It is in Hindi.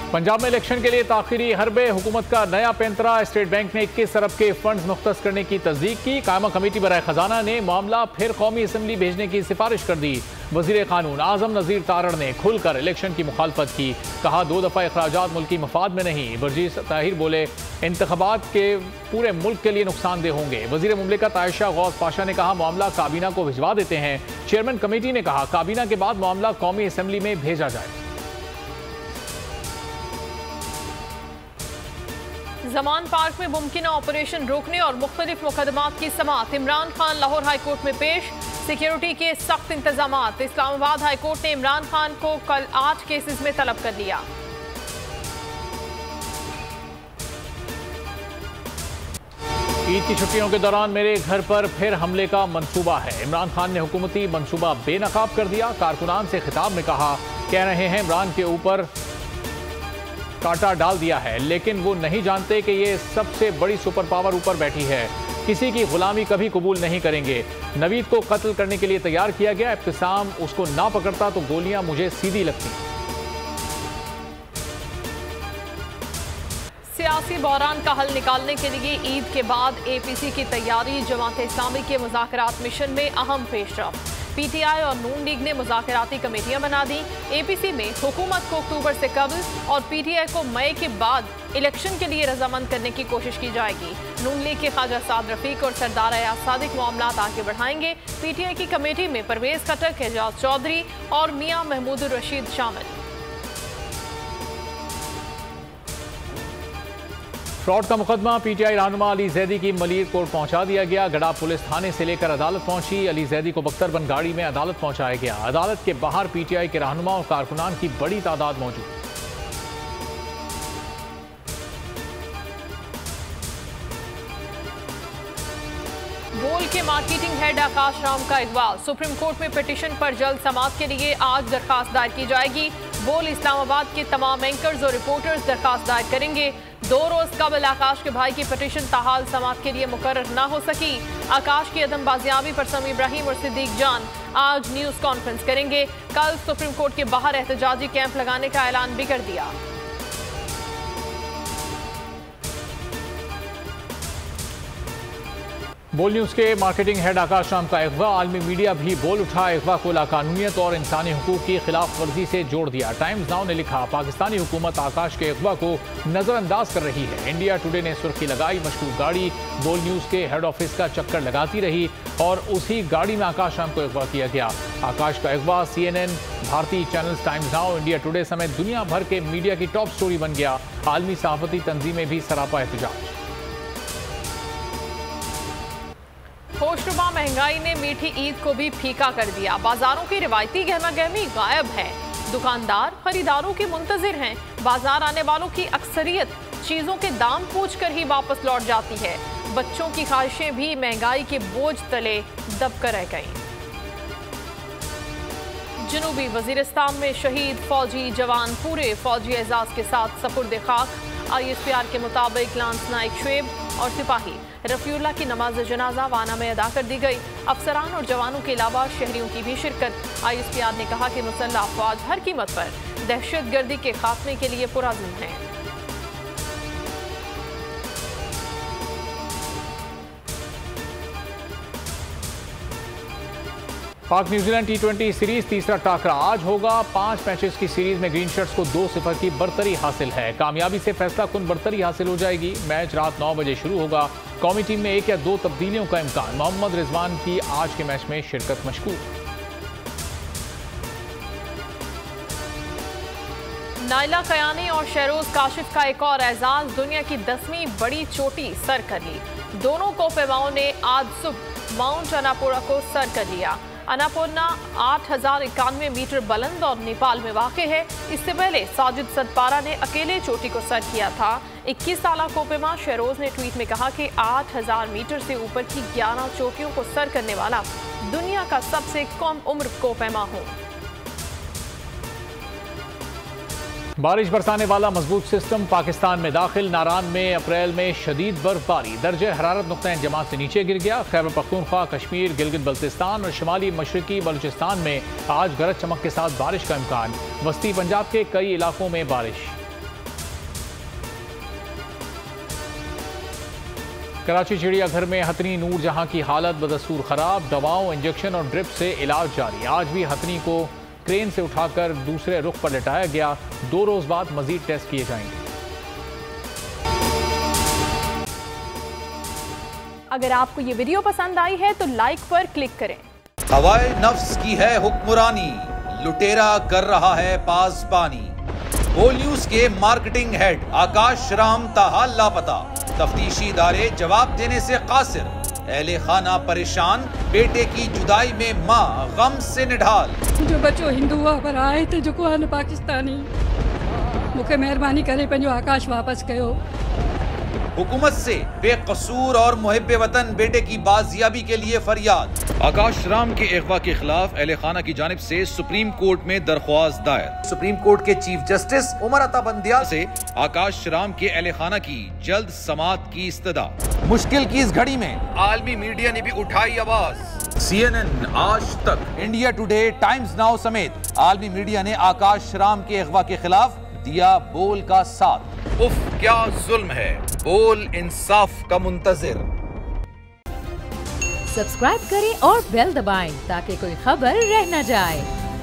पंजाब में इलेक्शन के लिए ताखिरी हरबे, हुकूमत का नया पैंतरा। स्टेट बैंक ने 21 अरब के फंड्स मुख्तस करने की तस्दीक की। कायमा कमेटी बराए खजाना ने मामला फिर कौमी असम्बली भेजने की सिफारिश कर दी। वजीर कानून आजम नजीर तारड़ ने खुलकर इलेक्शन की मुखालफत की। कहा 2 दफ़ा अखराजात मुल्की मफाद में नहीं। बरजीस ताहिर बोले इंतखाबात के पूरे मुल्क के लिए नुकसानदेह होंगे। वजीर मुमलिकत आयशा गौस पाशा ने कहा मामला काबीना को भिजवा देते हैं। चेयरमैन कमेटी ने कहा काबीना के बाद मामला कौमी असम्बली में भेजा जाए। जमान पार्क में मुमकिन ऑपरेशन रोकने और मुख्तलिफ मुकदमात की समाअत। इमरान खान लाहौर हाई कोर्ट में पेश। सिक्योरिटी के सख्त इंतजामात। इस्लामाबाद हाई कोर्ट ने इमरान खान को कल 8 केसेस में तलब कर लिया। ईद की छुट्टियों के दौरान मेरे घर पर फिर हमले का मंसूबा है। इमरान खान ने हुकूमती मंसूबा बेनकाब कर दिया। कारकुनान से खिताब में कहा, कह रहे हैं इमरान के ऊपर कांटा डाल दिया है, लेकिन वो नहीं जानते कि ये सबसे बड़ी सुपर पावर ऊपर बैठी है। किसी की गुलामी कभी कबूल नहीं करेंगे। नवीद को कत्ल करने के लिए तैयार किया गया। इब्तिसाम उसको ना पकड़ता तो गोलियां मुझे सीधी लगती। सियासी बहरान का हल निकालने के लिए ईद के बाद एपीसी की तैयारी। जमात इस्लामी के मुज़ाकरात मिशन में अहम पेशरफ्त। पीटीआई और नून लीग ने मुज़ाकराती कमेटियां बना दी। एपीसी में हुकूमत को अक्टूबर से कबल और पीटीआई को मई के बाद इलेक्शन के लिए रजामंद करने की कोशिश की जाएगी। नून लीग के ख्वाजा साद रफीक और सरदार अयाज सादिक मामलात आगे बढ़ाएंगे। पीटीआई की कमेटी में परवेज खटक, एजाज चौधरी और मियां महमूद रशीद शामिल। फ्रॉड का मुकदमा पीटीआई रहनुमा अली जैदी की मलीर कोर्ट पहुंचा दिया गया। गड़ा पुलिस थाने से लेकर अदालत पहुंची। अली जैदी को बख्तरबंद गाड़ी में अदालत पहुंचाया गया। अदालत के बाहर पीटीआई के रहनुमा और कारकुनान की बड़ी तादाद मौजूद। बोल के मार्केटिंग हेड आकाश राम का इकबाल। सुप्रीम कोर्ट में पिटीशन पर जल्द समाअत के लिए आज दरखास्त दायर की जाएगी। बोल इस्लामाबाद के तमाम एंकर्स और रिपोर्टर्स दरखास्त दायर करेंगे। 2 रोज कबल आकाश के भाई की पिटीशन ताहाल समाअत के लिए मुकर्रर न हो सकी। आकाश की अदम बाजियाबी पर समी इब्राहिम और सिद्दीक जान आज न्यूज कॉन्फ्रेंस करेंगे। कल सुप्रीम कोर्ट के बाहर एहतजाजी कैंप लगाने का ऐलान भी कर दिया। बोल न्यूज के मार्केटिंग हेड आकाश राम का अगवा। आलमी मीडिया भी बोल उठा। अगवा को लाकानूनियत और इंसानी हुकूक की खिलाफ वर्जी से जोड़ दिया। टाइम्स नाउ ने लिखा, पाकिस्तानी हुकूमत आकाश के अगवा को नजरअंदाज कर रही है। इंडिया टुडे ने सुर्खी लगाई, मशहूर गाड़ी बोल न्यूज के हेड ऑफिस का चक्कर लगाती रही और उसी गाड़ी में आकाश राम को अगवा किया गया। आकाश का अगवा CNN, भारतीय channels, times now, India today समेत दुनिया भर के मीडिया की टॉप स्टोरी बन गया। आलमी सहाफती तंजीमें भी सरापा एहतजाज। होशरुबा महंगाई ने मीठी ईद को भी फीका कर दिया। बाजारों की रिवायती गहमा गहमी गायब है। दुकानदार खरीदारों के मुंतजिर हैं। बाजार आने वालों की अक्सरियत चीजों के दाम पूछकर ही वापस लौट जाती है। बच्चों की ख्वाहिशें भी महंगाई के बोझ तले दबकर रह गईं। जनूबी वजीरिस्तान में शहीद फौजी जवान पूरे फौजी एजाज के साथ सपुर्द खाक। ISPR के मुताबिक लांस नाइक शुएब और सिपाही रफीउल्लाह की नमाज जनाजा वाना में अदा कर दी गई। अफसरान और जवानों के अलावा शहरियों की भी शिरकत। ISPR ने कहा कि मुसल्लह अफवाज हर कीमत पर दहशतगर्दी के खात्मे के लिए पुरअज़्म हैं। पाक न्यूजीलैंड T20 सीरीज तीसरा टाकरा आज होगा। 5 मैचेस की सीरीज में ग्रीन शर्ट्स को 2-0 की बरतरी हासिल है। कामयाबी से फैसला कुन बरतरी हासिल हो जाएगी। मैच रात 9 बजे शुरू होगा। कौमी टीम में 1 या 2 तब्दीलियों का इम्कान। मोहम्मद रिजवान की आज के मैच में शिरकत मशकूक। नाइला कयानी और शहरोज काशिफ का एक और एजाज। दुनिया की 10वीं बड़ी चोटी सर कर ली। दोनों कोपेमाओं ने आज सुबह माउंट अन्नापूर्णा को सर कर लिया। अन्नापूर्णा 8091 मीटर बुलंद और नेपाल में वाक़ है। इससे पहले साजिद सतपारा ने अकेले चोटी को सर किया था। 21 साला कोपेमा शहरोज ने ट्वीट में कहा कि 8000 मीटर से ऊपर की 11 चोटियों को सर करने वाला दुनिया का सबसे कम उम्र कोपेमा हूँ। बारिश बरसाने वाला मजबूत सिस्टम पाकिस्तान में दाखिल। नारान में अप्रैल में शदीद बर्फबारी। दर्जे हरारत नुक्ता जमात से नीचे गिर गया। खैबर पख्तूनख्वा, कश्मीर, गिलगित बल्तिस्तान और शुमाली मशरकी बलूचिस्तान में आज गरज चमक के साथ बारिश का इम्कान। वस्ती पंजाब के कई इलाकों में बारिश। कराची चिड़ियाघर में हथनी नूर जहां की हालत बदस्तूर खराब, दवाओं, इंजेक्शन और ड्रिप से इलाज जारी। आज भी हथनी को क्रेन से उठाकर दूसरे रुख पर लटाया गया। 2 रोज बाद मजीद टेस्ट किए जाएंगे। अगर आपको ये वीडियो पसंद आई है तो लाइक पर क्लिक करें। हवाए नफ्स की है हुक्मरानी, लुटेरा कर रहा है पासबानी। बोल न्यूज के मार्केटिंग हेड आकाश राम ताहा लापता, तफ्तीशी इदारे जवाब देने से कासिर। अहले खाना परेशान, बेटे की जुदाई में माँ गम से निढाल। जो बच्चो हिंदू पर आए थे जो को पाकिस्तानी, मुझे मेहरबानी करे पंहिंजो आकाश वापस कयो। हुकूमत से बेकसूर और मुहिब्बे वतन बेटे की बाजियाबी के लिए फरियाद। आकाश राम के अगवा के खिलाफ अहले खाना की जानिब से सुप्रीम कोर्ट में दरख्वास्त दायर। सुप्रीम कोर्ट के चीफ जस्टिस उमर अता बंदियाल से आकाश राम के अहले खाना की जल्द समाअत की इस्तदा। मुश्किल की इस घड़ी में आलमी मीडिया ने भी उठाई आवाज। CNN, आज तक, इंडिया टुडे, टाइम्स नाउ समेत आलमी मीडिया ने आकाश राम के अगवा के खिलाफ दिया बोल का साथ। उफ क्या जुल्म है, बोल इंसाफ का मुंतजिर। सब्सक्राइब करें और बेल दबाएं ताकि कोई खबर रह न जाए।